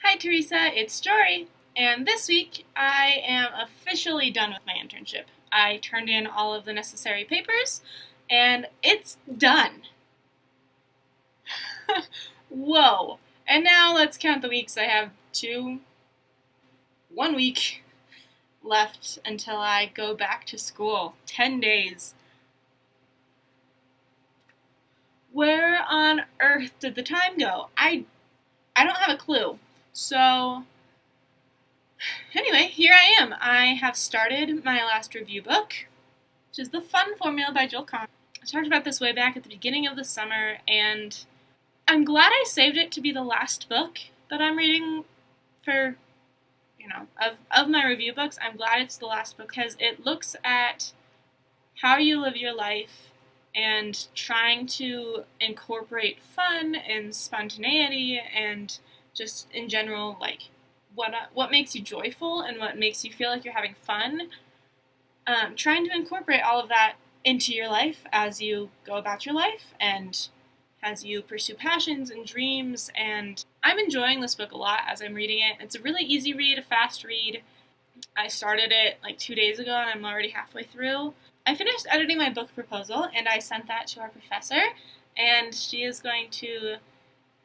Hi Teresa, it's Jory, and this week I am officially done with my internship. I turned in all of the necessary papers, and it's done. Whoa! And now let's count the weeks. I have 1 week left until I go back to school. 10 days. Where on earth did the time go? I don't have a clue. So anyway, here I am. I have started my last review book, which is The Fun Formula by Joel Kahn. I talked about this way back at the beginning of the summer, and I'm glad I saved it to be the last book that I'm reading for, of my review books. I'm glad it's the last book because it looks at how you live your life and trying to incorporate fun and spontaneity and just in general, like, what makes you joyful and what makes you feel like you're having fun. Trying to incorporate all of that into your life as you go about your life and as you pursue passions and dreams. And I'm enjoying this book a lot as I'm reading it. It's a really easy read, a fast read. I started it like 2 days ago and I'm already halfway through. I finished editing my book proposal and I sent that to our professor, and she is going to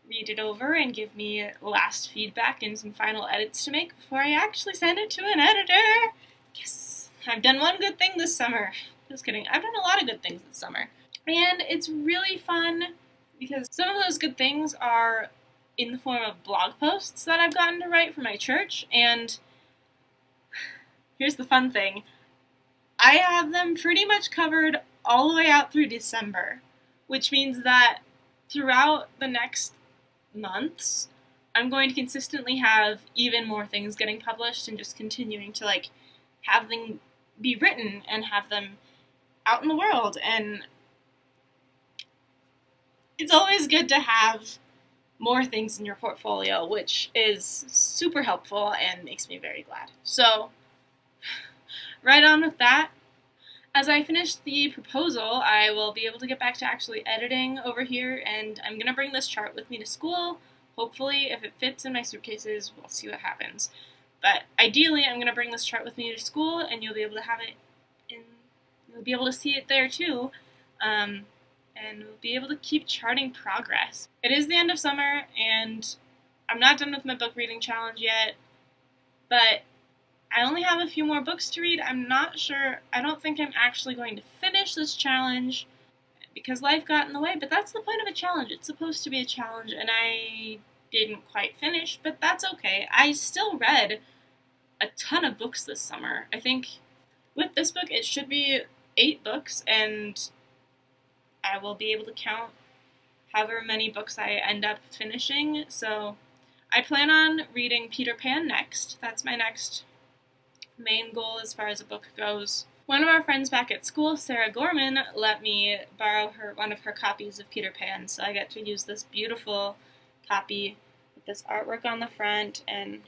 read it over and give me last feedback and some final edits to make before I actually send it to an editor. Yes, I've done one good thing this summer. Just kidding. I've done a lot of good things this summer. And it's really fun because some of those good things are in the form of blog posts that I've gotten to write for my church. And here's the fun thing. I have them pretty much covered all the way out through December, which means that throughout the next months, I'm going to consistently have even more things getting published and just continuing to have them be written and have them out in the world. And it's always good to have more things in your portfolio, which is super helpful and makes me very glad. So, right on with that. As I finish the proposal, I will be able to get back to actually editing over here, and I'm going to bring this chart with me to school. Hopefully, if it fits in my suitcases, we'll see what happens. But ideally, I'm going to bring this chart with me to school, and you'll be able to have it you'll be able to see it there too, and we'll be able to keep charting progress. It is the end of summer, and I'm not done with my book reading challenge yet, but I only have a few more books to read. I'm not sure. I don't think I'm actually going to finish this challenge because life got in the way, but that's the point of a challenge. It's supposed to be a challenge, and I didn't quite finish, but that's okay. I still read a ton of books this summer. I think with this book, it should be 8 books, and I will be able to count however many books I end up finishing. So I plan on reading Peter Pan next. That's my next main goal as far as a book goes. One of our friends back at school, Sarah Gorman, let me borrow one of her copies of Peter Pan, so I get to use this beautiful copy with this artwork on the front, and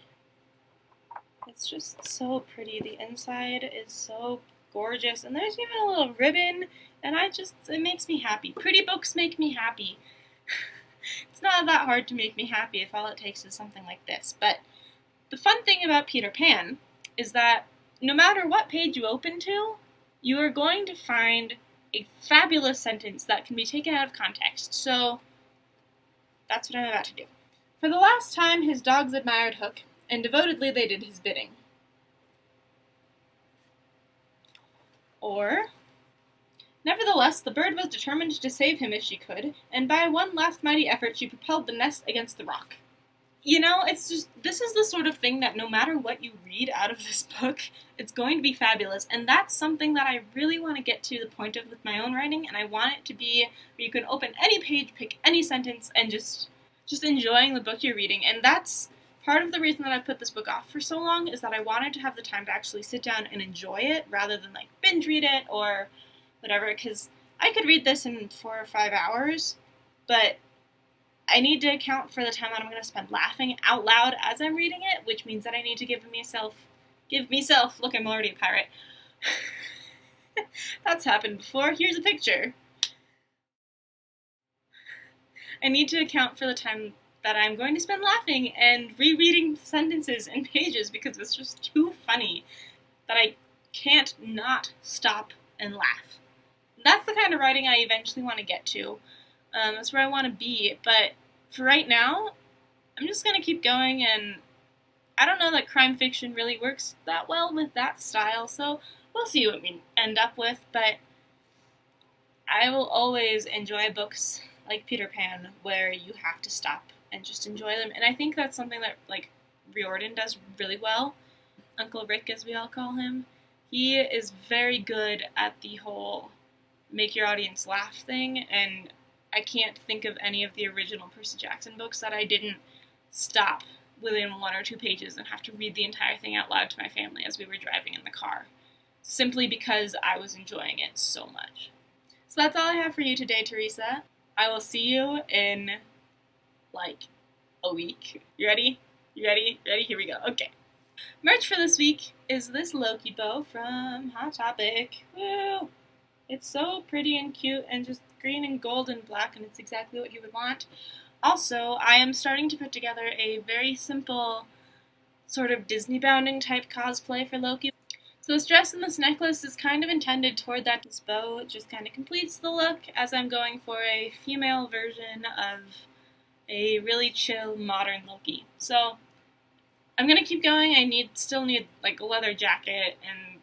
it's just so pretty. The inside is so gorgeous, and there's even a little ribbon, and it makes me happy. Pretty books make me happy. It's not that hard to make me happy if all it takes is something like this. But the fun thing about Peter Pan is that no matter what page you open to, you are going to find a fabulous sentence that can be taken out of context. So that's what I'm about to do. For the last time, his dogs admired Hook, and devotedly they did his bidding. Or, nevertheless, the bird was determined to save him if she could, and by one last mighty effort she propelled the nest against the rock. It's just, this is the sort of thing that no matter what you read out of this book, it's going to be fabulous. And that's something that I really want to get to the point of with my own writing, and I want it to be where you can open any page, pick any sentence, and just enjoying the book you're reading. And that's part of the reason that I've put this book off for so long, is that I wanted to have the time to actually sit down and enjoy it, rather than binge read it or whatever, because I could read this in 4 or 5 hours, but I need to account for the time that I'm going to spend laughing out loud as I'm reading it, which means that I need to give myself, look, I'm already a pirate. That's happened before. Here's a picture. I need to account for the time that I'm going to spend laughing and rereading sentences and pages because it's just too funny that I can't not stop and laugh. That's the kind of writing I eventually want to get to. That's where I want to be, but for right now, I'm just going to keep going, and I don't know that crime fiction really works that well with that style, so we'll see what we end up with, but I will always enjoy books like Peter Pan where you have to stop and just enjoy them, and I think that's something that, like, Riordan does really well. Uncle Rick, as we all call him. He is very good at the whole make your audience laugh thing, and I can't think of any of the original Percy Jackson books that I didn't stop within 1 or 2 pages and have to read the entire thing out loud to my family as we were driving in the car, simply because I was enjoying it so much. So that's all I have for you today, Teresa. I will see you in, like, a week. You ready? You ready? Ready? Here we go. Okay. Merch for this week is this Loki bow from Hot Topic. Woo! It's so pretty and cute and just green and gold and black, and it's exactly what you would want. Also, I am starting to put together a very simple sort of Disney bounding type cosplay for Loki. So this dress and this necklace is kind of intended toward that. This bow just kind of completes the look as I'm going for a female version of a really chill modern Loki. So I'm gonna keep going. I still need like a leather jacket and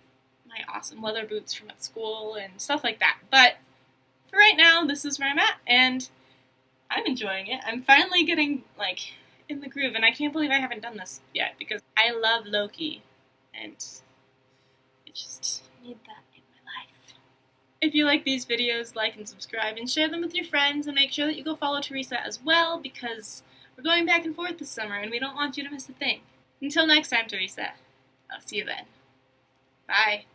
my awesome leather boots from at school and stuff like that. But for right now, this is where I'm at, and I'm enjoying it. I'm finally getting like in the groove, and I can't believe I haven't done this yet because I love Loki, and I just need that in my life. If you like these videos, like and subscribe and share them with your friends, and make sure that you go follow Teresa as well because we're going back and forth this summer, and we don't want you to miss a thing. Until next time, Teresa. I'll see you then. Bye.